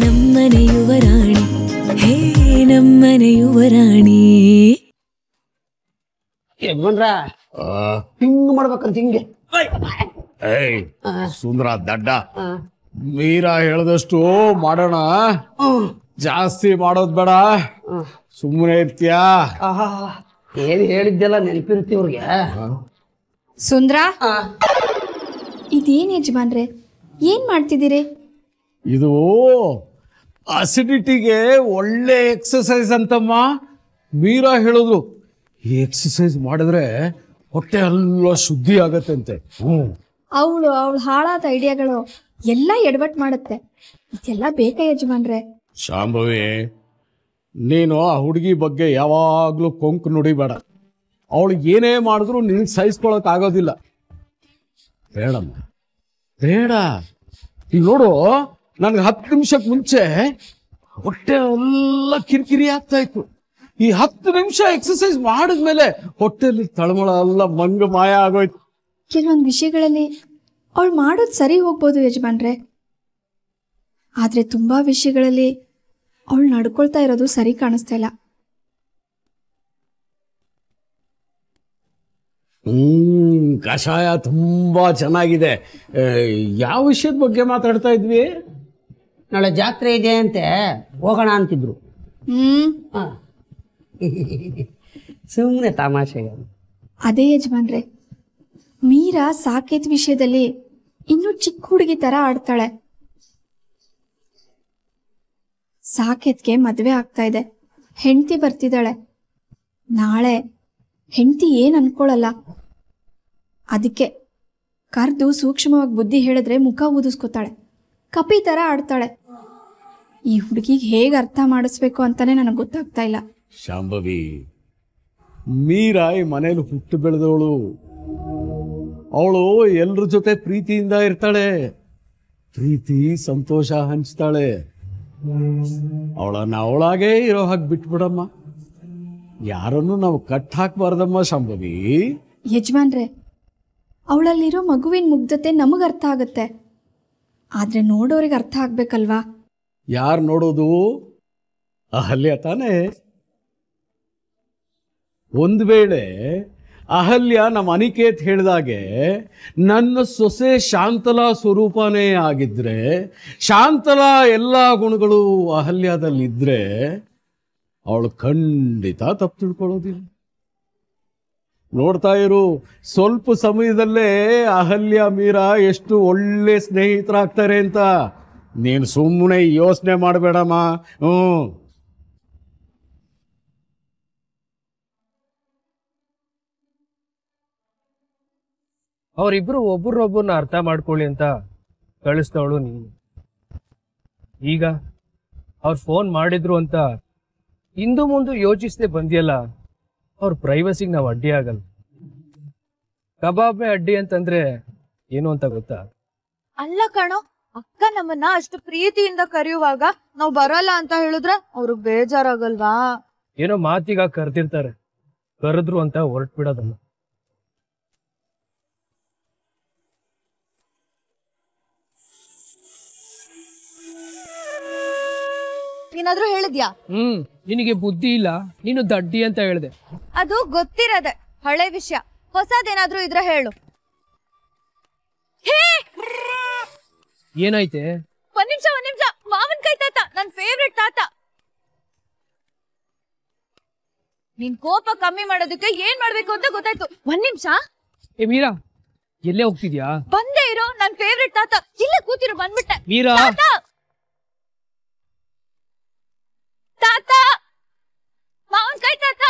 ನಮ್ಮನೆ ಯುವರಾಣಿ ಹೇ ನಮ್ಮನೆ ಯುವರಾಣಿ ಯಜಮಾನ್ರ ಹಿಂಗ್ ಮಾಡ್ಬೇಕಂತ ಹಿಂಗೆ ಸುಂದರ ದಡ್ಡ ಮೀರಾ ಹೇಳದಷ್ಟು ಮಾಡೋಣ ಜಾಸ್ತಿ ಮಾಡೋದ್ ಬೇಡ ಸುಮ್ಮನೆ ಇರ್ತೀಯಾ ಏನ್ ಹೇಳಿದ್ದೆಲ್ಲ ನೆನಪಿರ್ತಿ ಇವ್ರಿಗೆ ಸುಂದ್ರ ಇದೇನ್ ಯಜಮಾನ್ರೆ ಏನ್ ಮಾಡ್ತಿದ್ದೀರಿ ಇದು ಅಸಿಡಿಟಿಗೆ ಒಳ್ಳೆ ಎಕ್ಸಸೈಸ್ ಅಂತಮ್ಮ ಮೀರಾ ಹೇಳಿದ್ರು ಈ ಎಕ್ಸಸೈಸ್ ಮಾಡಿದ್ರೆ ಹೊಟ್ಟೆ ಎಲ್ಲ ಶುದ್ಧಿ ಆಗತ್ತಂತೆ ಅವಳು ಹಾಳಾದ ಐಡಿಯಾಗಳು ಎಲ್ಲ ಎಡವಟ್ ಮಾಡುತ್ತೆ ಇದೆಲ್ಲ ಬೇಕಾ ಯಜಮಾನ್ರೆ ಶಾಂಭವಿ ನೀನು ಆ ಹುಡುಗಿ ಬಗ್ಗೆ ಯಾವಾಗ್ಲೂ ಕೊಂಕು ನುಡಿಬೇಡ ಅವಳು ಏನೇ ಮಾಡಿದ್ರು ನಿನಗೆ ಸಹಿಸ್ಕೊಳಕ್ ಆಗೋದಿಲ್ಲ ಬೇಡಮ್ಮ ಬೇಡ ಈಗ ನೋಡು ನನ್ಗೆ 10 ನಿಮಿಷಕ್ಕೆ ಮುಂಚೆ ಹೊಟ್ಟೆ ಎಲ್ಲ ಕಿರಿಕಿರಿ ಆಗ್ತಾ ಇತ್ತು ಈ 10 ನಿಮಿಷ ಎಕ್ಸಸೈಸ್ ಮಾಡಿದ್ಮೇಲೆ ಹೊಟ್ಟೆಲಿ ತಳಮಳ ಎಲ್ಲ ಮಂಗ ಮಾಯ ಆಗೋಯ್ತು ಕೆಲವೊಂದು ವಿಷಯಗಳಲ್ಲಿ ಅವಳು ಮಾಡೋದು ಸರಿ ಹೋಗ್ಬೋದು ಯಜಮಾನ್ರೆ ಆದ್ರೆ ತುಂಬಾ ವಿಷಯಗಳಲ್ಲಿ ಅವಳು ನಡ್ಕೊಳ್ತಾ ಇರೋದು ಸರಿ ಕಾಣಿಸ್ತಾ ಇಲ್ಲ ಕಷಾಯ ತುಂಬಾ ಚೆನ್ನಾಗಿದೆ ಯಾವ ವಿಷಯದ ಬಗ್ಗೆ ಮಾತಾಡ್ತಾ ಇದ್ವಿ ನಾಳೆ ಜಾತ್ರೆ ಇದೆ ಅಂತೆ ಹೋಗೋಣ ಅಂತಿದ್ರು ಸುಮ್ಮನೆ ತಮಾಷೆಗೆ ಅದೇ ಯಜಮಾನ್ರೆ ಮೀರಾ ಸಾಕೇತ್ ವಿಷಯದಲ್ಲಿ ಇನ್ನೂ ಚಿಕ್ಕ ಹುಡುಗಿ ತರ ಆಡ್ತಾಳೆ ಸಾಕೇತ್ಗೆ ಮದ್ವೆ ಆಗ್ತಾ ಇದೆ ಹೆಂಡತಿ ಬರ್ತಿದ್ದಾಳೆ ನಾಳೆ ಹೆಂಡತಿ ಏನ್ ಅನ್ಕೊಳಲ್ಲ ಅದಕ್ಕೆ ಕರ್ದು ಸೂಕ್ಷ್ಮವಾಗಿ ಬುದ್ಧಿ ಹೇಳಿದ್ರೆ ಮುಖ ಊದಿಸ್ಕೊತಾಳೆ ಕಪಿ ತರ ಆಡ್ತಾಳೆ ಈ ಹುಡುಗಿಗೆ ಹೇಗೆ ಅರ್ಥ ಮಾಡಿಸ್ಬೇಕು ಅಂತಾನೆ ನನಗೆ ಗೊತ್ತಾಗ್ತಾ ಇಲ್ಲ ಶಾಂಭವಿ ಮೀರಾ ಈ ಮನೇಲಿ ಹುಟ್ಟು ಬೆಳೆದವಳು ಅವಳು ಎಲ್ರ ಜೊತೆ ಪ್ರೀತಿಯಿಂದ ಇರ್ತಾಳೆ ಪ್ರೀತಿ ಸಂತೋಷ ಹಂಚ್ತಾಳೆ ಅವಳನ್ನ ಅವಳಾಗೇ ಇರೋ ಹಾಗೆ ಬಿಟ್ಬಿಡಮ್ಮ ಯಾರನ್ನು ನಾವು ಕಟ್ ಹಾಕ್ಬಾರ್ದಮ್ಮ ಶಾಂಭವಿ ಯಜಮಾನ್ರೆ ಅವಳಲ್ಲಿರೋ ಮಗುವಿನ ಮುಗ್ಧತೆ ನಮಗ್ ಅರ್ಥ ಆಗತ್ತೆ ಆದ್ರೆ ನೋಡೋರಿಗೆ ಅರ್ಥ ಆಗ್ಬೇಕಲ್ವಾ ಯಾರು ನೋಡೋದು ಅಹಲ್ಯ ತಾನೇ ಒಂದು ವೇಳೆ ಅಹಲ್ಯ ನಮ್ಮ ಅನಿಕೇತ್ ಹೇಳಿದಾಗೆ ನನ್ನ ಸೊಸೆ ಶಾಂತಲಾ ಸ್ವರೂಪನೇ ಆಗಿದ್ರೆ ಶಾಂತಲಾ ಎಲ್ಲ ಗುಣಗಳು ಅಹಲ್ಯದಲ್ಲಿದ್ರೆ ಅವಳು ಖಂಡಿತ ತಪ್ಪು ತಿಳ್ಕೊಳ್ಳೋದಿಲ್ಲ ನೋಡ್ತಾ ಇರು ಸ್ವಲ್ಪ ಸಮಯದಲ್ಲೇ ಅಹಲ್ಯ ಮೀರಾ ಎಷ್ಟು ಒಳ್ಳೆ ಸ್ನೇಹಿತರಾಗ್ತಾರೆ ಅಂತ ನೀನು ಸುಮ್ಮನೆ ಯೋಚನೆ ಮಾಡಬೇಡಮ್ಮ ಅವರಿಬ್ರು ಒಬ್ಬರೊಬ್ಬರನ್ನ ಅರ್ಥ ಮಾಡ್ಕೊಳ್ಳಿ ಅಂತ ಕಳಿಸ್ದವಳು ನೀನು ಈಗ ಅವ್ರು ಫೋನ್ ಮಾಡಿದ್ರು ಅಂತ ಇಂದು ಮುಂದೆ ಯೋಚಿಸದೆ ಬಂದಿಯಲ್ಲ ಅವ್ರ ಪ್ರೈವಸಿಗೆ ನಾವು ಅಡ್ಡಿ ಆಗಲ್ಲ ಕಬಾಬೆ ಅಡ್ಡಿ ಅಂತಂದ್ರೆ ಏನು ಅಂತ ಗೊತ್ತಾ ಅಲ್ಲ ಕಣೋ ಅಕ್ಕ ನಮ್ಮನ್ನ ಅಷ್ಟು ಪ್ರೀತಿಯಿಂದ ಕರೆಯುವಾಗ ನಾವ್ ಬರಲ್ಲ ಅಂತ ಹೇಳಿದ್ರೆ ಅವ್ರಿಗೆ ಬೇಜಾರಾಗಲ್ವಾ ಏನೋ ಮಾತಿಗ ಕರೆದಿರ್ತಾರೆ ಕರೆದ್ರು ಅಂತ ಹೊರಟ್ಬಿಡೋದನ್ನ ಏನಾದ್ರೂ ಹೇಳಿದ್ಯಾ ನಿನಗೆ ಬುದ್ಧಿ ಇಲ್ಲ ನೀನು ದಡ್ಡಿ ಅಂತ ಹೇಳ್ದೆ ಅದು ಗೊತ್ತಿರದೆ ಹಳೆ ವಿಷಯ ಹೊಸದೇನಾದ್ರೂ ಇದ್ರೆ ಹೇಳು ಏನಾಯ್ತೆ ಒಂದ್ ನಿಮಿಷ ಮಾವಿನಕಾಯಿ ತಾತ ನನ್ ಫೇವ್ರೆಟ್ ತಾತ ನಿನ್ ಕೋಪ ಕಮ್ಮಿ ಮಾಡೋದಕ್ಕೆ ಏನ್ ಮಾಡ್ಬೇಕು ಅಂತ ಗೊತ್ತಾಯ್ತು ಒಂದ್ ನಿಮಿಷ ಏ ಮೀರಾ ಎಲ್ಲೇ ಹೋಗ್ತಿದ್ಯಾ ಬಂದೇ ಇರೋ ನನ್ ಫೇವ್ರೆಟ್ ತಾತ ಇಲ್ಲೇ ಕೂತಿರೋ ಬಂದ್ಬಿಟ್ಟೆ ಮೀರಾ ತಾತ ಮಾವಿನಕಾಯಿ ತಾತ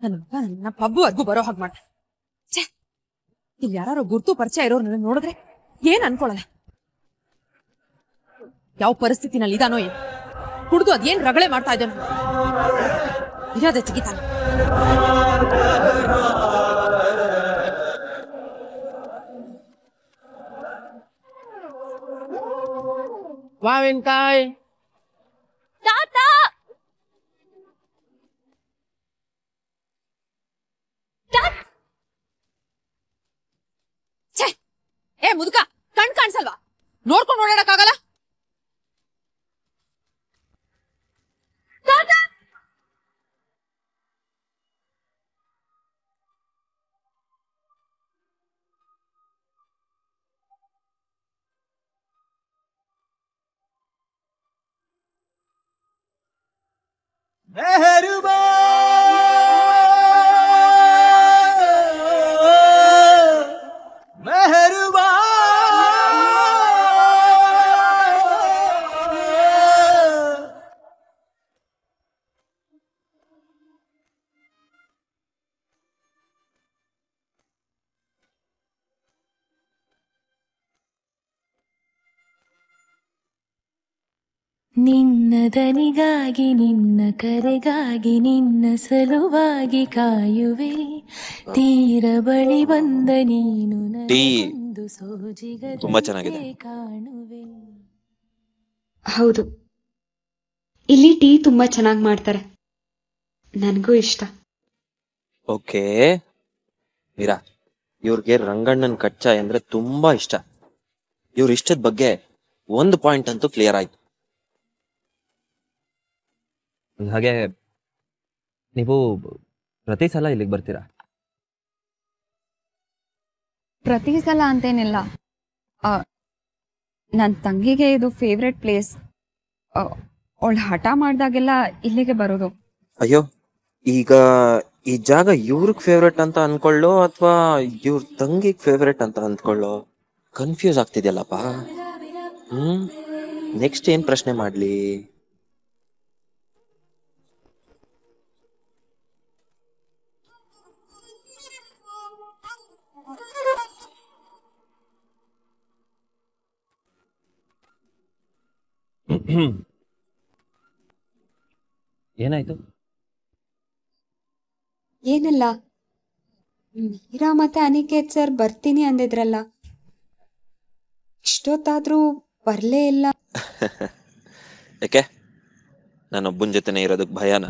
ನನ್ನ ಪಬ್ಬುವರೆಗೂ ಬರೋ ಹಾಗೆ ಮಾಡ ಇಲ್ಲಿ ಯಾರು ಗುರ್ತು ಪರಿಚಯ ಇರೋರು ನನ್ನ ನೋಡಿದ್ರೆ ಏನ್ ಅನ್ಕೊಳಲ್ಲ ಯಾವ ಪರಿಸ್ಥಿತಿನಲ್ಲಿ ಇದಾನೋ ಏನು ಕುಡ್ದು ಅದೇನ್ ರಗಳೆ ಮಾಡ್ತಾ ಇದ್ದಾನೋ ಇರೋದೇ ತೆಗಿತಾನೆ ಮಾವಿನಕಾಯಿ ತಾತ ಮುದುಕ ಕಣ್ ಕಾಣಿಸಲ್ವಾ? ನೋಡ್ಕೊಂಡು ಓಡಾಡಕ್ಕಾಗಲ್ಲ? ನಿನ್ನ ದನಿಗಾಗಿ ನಿನ್ನ ಕರೆಗಾಗಿ ನಿನ್ನ ಸಲುವಾಗಿ ಕಾಯುವೆ ತೀರ ಬಳಿ ಬಂದ ನೀನು ನನಗೊಂದು ಸೋಜಿಗದಂತೆ ಕಾಣುವೆ. ಹೌದು, ಇಲ್ಲಿ ಟೀ ತುಂಬಾ ಚೆನ್ನಾಗಿ ಮಾಡ್ತಾರೆ, ನನಗೂ ಇಷ್ಟ. ಓಕೆ ಮೀರಾ, ಇವ್ರಿಗೆ ರಂಗಣ್ಣನ್ ಕಚ್ಚಾ ಅಂದ್ರೆ ತುಂಬಾ ಇಷ್ಟ. ಇವ್ರ ಇಷ್ಟದ ಬಗ್ಗೆ ಒಂದು ಪಾಯಿಂಟ್ ಅಂತೂ ಕ್ಲಿಯರ್ ಆಯ್ತು. ಹಾಗೆ ನೀವು ಪ್ರತಿ ಸಲ ಇಲ್ಲಿಗೆ ಬರ್ತೀರಾ? ಪ್ರತಿ ಸಲ ಅಂತೇನಿಲ್ಲ, ನನ್ನ ತಂಗಿಗೆ ಇದು ಫೇವ್ರೆಟ್ ಪ್ಲೇಸ್. ಅವಳು ಹಠ ಮಾಡಿದಾಗೆಲ್ಲ ಇಲ್ಲಿಗೆ ಬರೋದು. ಅಯ್ಯೋ, ಈಗ ಈ ಜಾಗ ಇವ್ರಿಗೆ ಫೇವ್ರೆಟ್ ಅಂತ ಅನ್ಕೊಳ್ಳೋ ಅಥವಾ ಇವ್ರ ತಂಗಿಗ್ ಫೇವ್ರೆಟ್ ಅಂತ ಅನ್ಕೊಳ್ಳೋ ಕನ್ಫ್ಯೂಸ್ ಆಗ್ತಿದ್ಯಲ್ಲಪ್ಪ. ನೆಕ್ಸ್ಟ್ ಏನ್ ಪ್ರಶ್ನೆ ಮಾಡ್ಲಿ? ಏನಾಯ್ತು? ಏನಿಲ್ಲ, ಮೀರಾ ಮತ್ತೆ ಅನಿಕೇತ್ ಸರ್ ಬರ್ತೀನಿ ಅಂದಿದ್ರಲ್ಲ, ಇಷ್ಟೊತ್ತಾದ್ರೂ ಬರ್ಲೇ ಇಲ್ಲ. ಯಾಕೆ, ನಾನೊಬ್ಬನ ಜೊತೆನೆ ಇರೋದಕ್ ಭಯನ?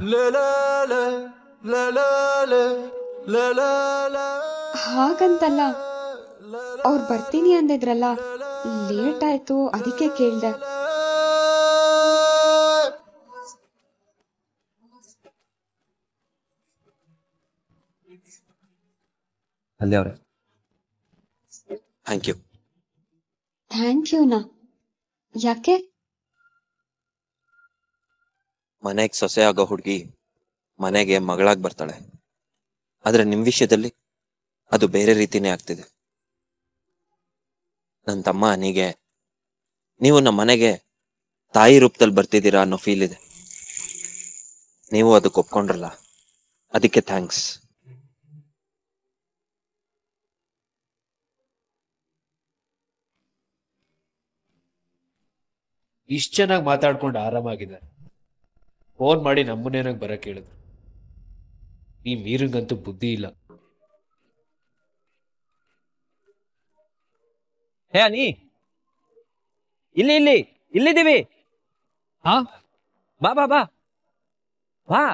ಹಾಗಂತಲ್ಲ, ಅವ್ರು ಬರ್ತೀನಿ ಅಂದಿದ್ರಲ್ಲ, ಲೇಟ್ ಆಯ್ತು ಅದಕ್ಕೆ ಕೇಳ್ದೆ. ಅಲ್ಲಿ ಅವ್ರೆ, ಥ್ಯಾಂಕ್ ಯು. ಥ್ಯಾಂಕ್ ಯುನಾ? ಯಾಕೆ? ಮನೆಗ್ ಸೊಸೆ ಆಗೋ ಹುಡುಗಿ ಮನೆಗೆ ಮಗಳಾಗಿ ಬರ್ತಾಳೆ, ಆದ್ರೆ ನಿಮ್ ವಿಷಯದಲ್ಲಿ ಅದು ಬೇರೆ ರೀತಿನೇ ಆಗ್ತಿದೆ. ನನ್ನ ತಮ್ಮ ಅನಿಗೆ ನೀವು ನಮ್ಮ ಮನೆಗೆ ತಾಯಿ ರೂಪದಲ್ಲಿ ಬರ್ತಿದ್ದೀರಾ ಅನ್ನೋ ಫೀಲ್ ಇದೆ. ನೀವು ಅದಕ್ಕೆ ಒಪ್ಕೊಂಡ್ರಲ್ಲ, ಅದಕ್ಕೆ ಥ್ಯಾಂಕ್ಸ್. ಇಷ್ಟು ಚೆನ್ನಾಗಿ ಮಾತಾಡ್ಕೊಂಡು ಆರಾಮಾಗಿದ್ದಾರೆ. ಫೋನ್ ಮಾಡಿ ನಮ್ಮನೇನಾಗ ಬರಕ್ ಹೇಳಿದ್ರು. ಈ ಮೀರಂಗಂತೂ ಬುದ್ಧಿ ಇಲ್ಲ. ಹೇ ಅನಿ, ಇಲ್ಲಿದ್ದೀವಿ. ಹಾ, ಬಾ ಬಾ ಬಾ ಬಾ.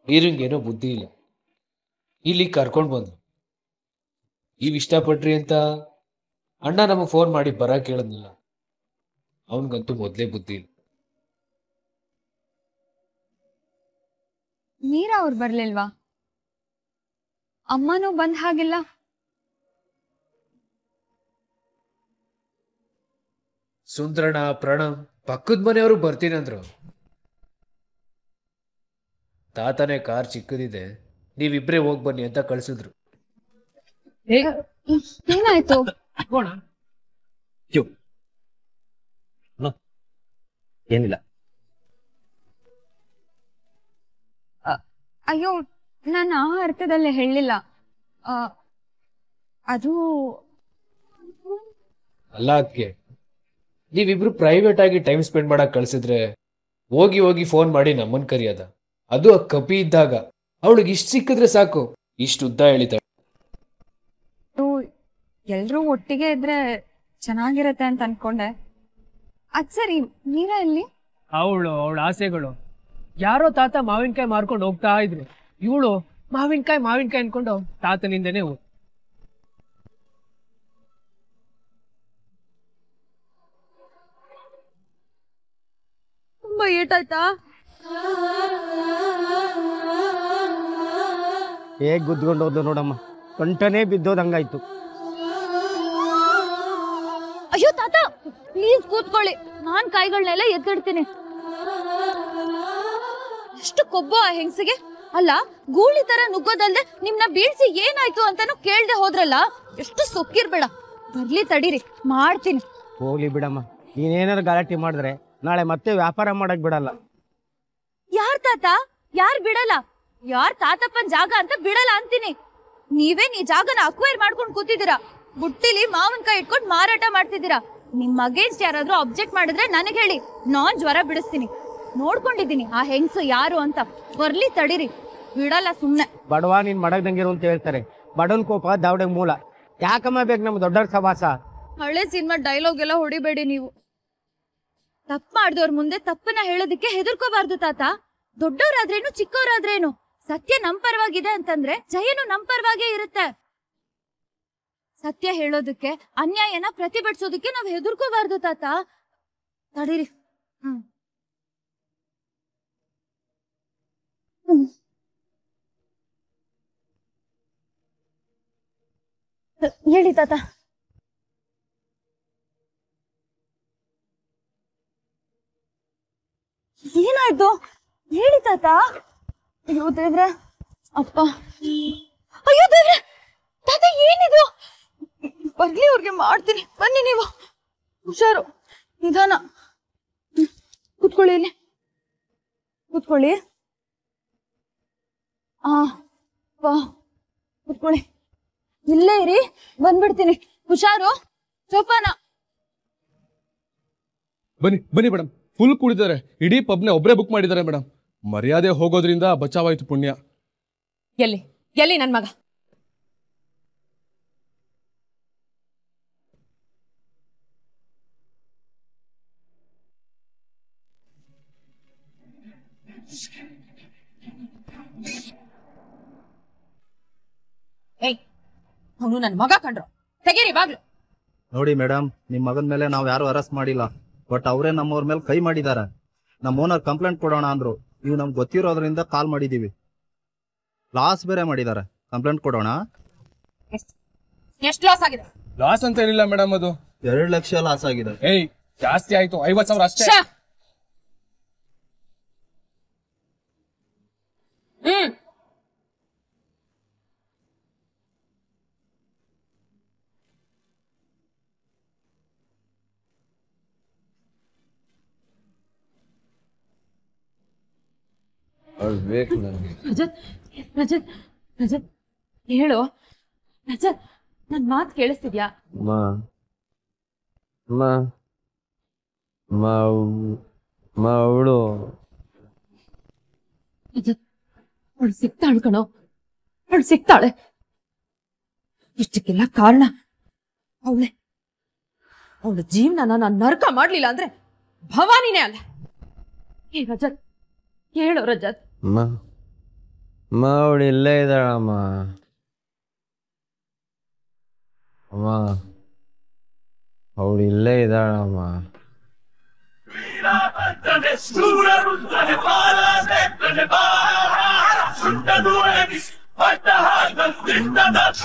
ಮೀರಂಗೇನೋ ಬುದ್ಧಿ ಇಲ್ಲ. ಇಲ್ಲಿ ಕರ್ಕೊಂಡ್ ಬಂದ್ರು. ನೀವ್ ಇಷ್ಟಪಟ್ರಿ ಅಂತ ಅಣ್ಣ ನಮಗ್ ಫೋನ್ ಮಾಡಿ ಬರಕ್ ಕೇಳದ್ನಿಲ್ಲ. ಅವನ್ಗಂತೂ ಮೊದ್ಲೇ ಬುದ್ಧಿ ಇಲ್ಲ. ಮೀರಾ ಅವ್ರು ಬರ್ಲಿಲ್ವಾ? ಅಮ್ಮನೂ ಬಂದ ಹಾಗಿಲ್ಲ. ಸುಂದರಣ್ಣ, ಪ್ರಣವ್ ಪಕ್ಕದ ಮನೆಯವರು ಬರ್ತೀನಂದ್ರು. ತಾತನೇ ಕಾರ್ ಚಿಕ್ಕದಿದೆ, ನೀವಿಬ್ರೇ ಹೋಗ್ ಬನ್ನಿ ಅಂತ ಕಳ್ಸಿದ್ರು. ಏನಾಯ್ತು? ಏನಿಲ್ಲ. ಅಯ್ಯೋ, ನಾನು ಆ ಅರ್ಥದಲ್ಲೇ ಹೇಳಿಲ್ಲ. ಅದು ಅಲ್ಲ ಅದ್ಕೆ, ನೀವಿಬ್ರು ಪ್ರೈವೇಟ್ ಆಗಿ ಟೈಮ್ ಸ್ಪೆಂಡ್ ಮಾಡಕ್ ಕಳ್ಸಿದ್ರೆ ಹೋಗಿ ಹೋಗಿ ಫೋನ್ ಮಾಡಿ ನಮ್ಮನ್ ಕರಿಯದ. ಅದು ಆ ಕಪಿ ಇದ್ದಾಗ ಅವಳಿಗೆ ಇಷ್ಟ ಸಿಕ್ಕಿದ್ರೆ ಸಾಕು, ಇಷ್ಟು ಉದ್ದ ಹೇಳಿದ. ಎಲ್ರೂ ಒಟ್ಟಿಗೆ ಇದ್ರೆ ಚೆನ್ನಾಗಿರತ್ತೆ ಅಂತ ಅನ್ಕೊಂಡೆ. ಅದ್ ಸರಿ, ನೀವೇ ಎಲ್ಲಿ? ಅವಳ ಆಸೆಗಳು. ಯಾರೋ ತಾತ ಮಾವಿನಕಾಯಿ ಮಾರ್ಕೊಂಡು ಹೋಗ್ತಾ ಇದ್ರು, ಇವಳು ಮಾವಿನಕಾಯಿ ಅನ್ಕೊಂಡು ತಾತನಿಂದನೇ ಹೋದ್. ತುಂಬಾ ಏಟಾಯ್ತಾ? ಹೇಗ್ ಗುದ್ಕೊಂಡು ಹೋದ್ ನೋಡಮ್ಮ, ಕಂಟನೇ ಬಿದ್ದೋದಂಗಾಯ್ತು. ಅಯ್ಯೋ ತಾತ, ಪ್ಲೀಸ್ ಕೂತ್ಕೊಳ್ಳಿ, ನಾನ್ ಕಾಯಿಗಳನ್ನೆಲ್ಲ ಎತ್ತಿಡ್ತೀನಿ. ಎಷ್ಟು ಕೊಬ್ಬು ಆ ಹೆಂಗಸಿಗೆ. ಅಲ್ಲ, ಗೂಳಿ ತರ ನುಗ್ಗೋದಲ್ದೆ ನಿಮ್ನ ಬೀಳ್ಸಿ ಏನಾಯ್ತು ಅಂತಾನು ಕೇಳ್ದೆ ಹೋದ್ರಲ್ಲ, ಎಷ್ಟು ಸೊಕ್ಕಿರ್ಬೇಡ. ಬರ್ಲಿ ತಡೀರಿ, ಮಾಡ್ತೀನಿ. ಹೋಗ್ಲಿ ಬಿಡಮ್ಮ, ನೀನೇನಾರು ಗಲಾಟೆ ಮಾಡಿದ್ರೆ ನಾಳೆ ಮತ್ತೆ ವ್ಯಾಪಾರ ಮಾಡಕ್ ಬಿಡಲ್ಲ. ಯಾರ್ ತಾತ? ಯಾರ್ ಬಿಡಲ್ಲ? ಯಾರ್ ತಾತಪ್ಪನ್ ಜಾಗ ಅಂತ ಬಿಡಲ್ಲ ಅಂತೀನಿ. ನೀವೇನ್ ಈ ಜಾಗನ ಅಕ್ವೈರ್ ಮಾಡ್ಕೊಂಡ್ ಕೂತಿದ್ದೀರಾ, ಬುಟ್ಟಿಲಿ ಮಾವಿನಕಾಯಿ ಇಟ್ಕೊಂಡ್ ಮಾರಾಟ ಮಾಡ್ತಿದ್ದೀರಾ. ನಿಮ್ ಅಗೇನ್ಸ್ಟ್ ಯಾರಾದ್ರೂ ಅಬ್ಜೆಕ್ಟ್ ಮಾಡಿದ್ರೆ ನನಗ್ ಹೇಳಿ, ನಾನ್ ಜ್ವರ ಬಿಡಿಸ್ತೀನಿ. ನೋಡ್ಕೊಂಡಿದ್ದೀನಿ ಆ ಹೆಂಗ್ಸು ಯಾರು ಅಂತ. ಬರ್ಲಿ ತಡೀರಿ, ಬಿಡಲ್ಲ ಸುಮ್ನೆ. ಬಡವ ನೀನ್ ಮಡಗ್ದಂಗಿರು ಅಂತ ಹೇಳ್ತಾರೆ. ಬಡವನ್ ಕೋಪ ದಾವಡೆಗ್ ಮೂಲ. ಯಾಕಮ್ಮ ಬೇಕು ನಮ್ ದೊಡ್ಡವ್ರ ಸವಾಸ? ಹಳೆ ಸಿನಿಮಾ ಡೈಲಾಗ್ ಎಲ್ಲ ಹೊಡಿಬೇಡಿ ನೀವು. ತಪ್ಪು ಮಾಡಿದವ್ರ ಮುಂದೆ ತಪ್ಪನ್ನ ಹೇಳೋದಕ್ಕೆ ಹೆದರ್ಕೋಬಾರ್ದು ತಾತ. ದೊಡ್ಡವರಾದ್ರೇನು ಚಿಕ್ಕವರಾದ್ರೇನು, ಸತ್ಯ ನಮ್ ಪರವಾಗಿದೆ ಅಂತಂದ್ರೆ ಜಯನು ನಮ್ ಪರವಾಗೇ ಇರುತ್ತೆ. ಸತ್ಯ ಹೇಳೋದಕ್ಕೆ, ಅನ್ಯಾಯನ ಪ್ರತಿಭಟಿಸೋದಕ್ಕೆ ನಾವ್ ಹೆದರ್ಕೋಬಾರ್ದು ತಾತ. ತಡೀರಿ. ಹೇಳಿ ತಾತ. ಏನಾಯ್ತು ಹೇಳಿ ತಾತ. ಅಯ್ಯೋ ದೇವ್ರೆ, ಅಪ್ಪ, ಅಯ್ಯೋ ದೇವ್ರೆ, ತಾತ ಏನಿದು? ಬರ್ಲಿ, ಅವ್ರಿಗೆ ಮಾಡ್ತೀನಿ, ಬನ್ನಿ ನೀವು. ಹುಷಾರು, ನಿಧಾನ. ಕೂತ್ಕೊಳ್ಳಿ, ಇಲ್ಲಿ ಕೂತ್ಕೊಳ್ಳಿ. ಕೂತ್ಕೊಳ್ಳಿ, ಇಲ್ಲೇ ಇರಿ, ಬಂದ್ಬಿಡ್ತೀನಿ. ಹುಷಾರು, ಸೋಪಾನ. ಬನ್ನಿ ಮೇಡಮ್, ಫುಲ್ ಕುಡಿದಾರೆ. ಇಡೀ ಪಬ್ನ ಒಬ್ಬರೇ ಬುಕ್ ಮಾಡಿದ್ದಾರೆ ಮೇಡಮ್. ಮರ್ಯಾದೆ ಹೋಗೋದ್ರಿಂದ ಬಚಾವಾಯ್ತು ಪುಣ್ಯ. ಎಲ್ಲಿ ನನ್ ಮಗ? ಅವನು ನನ್ ಮಗ ಕಂಡ್ರು, ತೆಗೀರಿ ಬಾಗ್ಲು. ನೋಡಿ ಮೇಡಮ್, ನಿಮ್ ಮಗನ ಮೇಲೆ ನಾವ್ ಯಾರು ಅರೆಸ್ಟ್ ಮಾಡಿಲ್ಲ, ಬಟ್ ಅವರೇ ನಮ್ಮವ್ರ ಮೇಲೆ ಕೈ ಮಾಡಿದ್ದಾರೆ. ನಮ್ಮ ಓನರ್ ಕಂಪ್ಲೇಂಟ್ ಕೊಡೋಣ ಅಂದ್ರು, ಇವು ನಮ್ಗೆ ಗೊತ್ತಿರೋದ್ರಿಂದ ಕಾಲ್ ಮಾಡಿದೀವಿ. ಲಾಸ್ ಬೇರೆ ಮಾಡಿದ್ದಾರೆ, ಕಂಪ್ಲೇಂಟ್ ಕೊಡೋಣ. ಎಷ್ಟು ಲಾಸ್ ಆಗಿದೆ? ಲಾಸ್ ಅಂತ ಏನಿಲ್ಲ ಮೇಡಮ್, ಅದು 2 ಲಕ್ಷ ಲಾಸ್ ಆಗಿದೆ. ಏಯ್, ಜಾಸ್ತಿ ಆಯ್ತು, 50,000 ಅಷ್ಟೇ. ರಜತ್, ರಜತ್, ರಜತ್, ಹೇಳು ರಜತ್, ನನ್ ಮಾತ್ ಕೇಳಿಸ್ತಿದ್ಯಾ? ಅವಳು ರಜತ್, ಅವಳು ಸಿಗ್ತಾಳು ಕಣೋ, ಅವಳು ಸಿಗ್ತಾಳೆ. ಇಷ್ಟಕ್ಕೆಲ್ಲ ಕಾರಣ ಅವಳೆ. ಅವಳ ಜೀವನನ ನಾನು ನರಕ ಮಾಡ್ಲಿಲ್ಲ ಅಂದ್ರೆ ಭವಾನಿನೇ ಅಲ್ಲ. ಏ ರಜತ್, ಹೇಳು ರಜತ್. ಅವಳು ಇಲ್ಲೇ ಇದ್ದಾಳಮ್ಮ. ಅವಳು ಇಲ್ಲೇ ಇದ್ದಾಳಮ್ಮ. Sunta duelis, falta hagas, linda das,